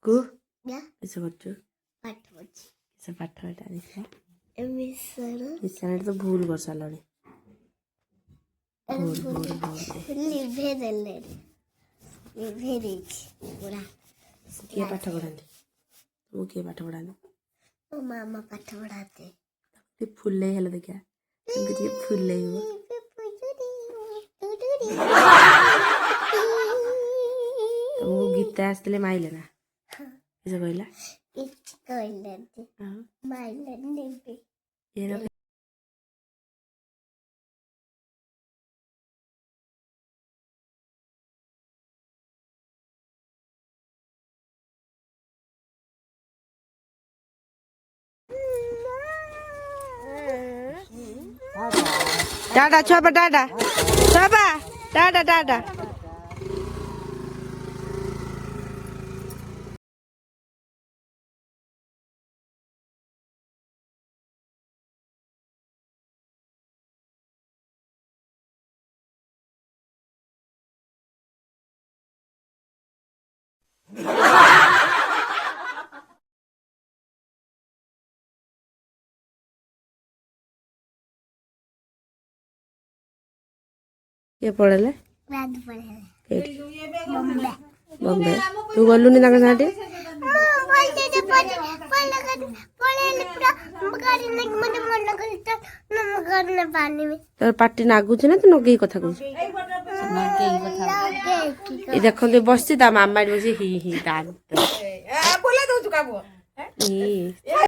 କୁ କିସ କରୁଛୁ କିସ ପାଠ ଏଟା ଦେଖିବା ମିଶାଣ ତ ଭୁଲ କରିସାରିଲଣି କିଏ ପାଠ ପଢ଼ାନ୍ତି ତମକୁ କିଏ ପାଠ ପଢ଼ାନ୍ତି ମାମା ପାଠ ପଢାते ଟିକେ ଫୁଲେଇ ହେଲେ ଦେଖିବା ସେମିତି ଟିକେ ଫୁଲେଇବ ତମକୁ ଗୀତ ଆସିଥିଲେ ମାଇଲେ ନା କିସ କହିଲା टाटा छापा टाटा छापा टाटा टाटा କିଏ ପଳେଇଲେ ବମ୍ବେ ତୁ ଗଲୁନି ତାଙ୍କ ସାଙ୍ଗେ ତୋର ପାଟି ନାଗୁଛି ନା ତୁ ନଗେଇ କଥା କହୁଛୁ ଏ ଦେଖନ୍ତୁ ବସିଛି ତା ମାମା ବସି ହି ହି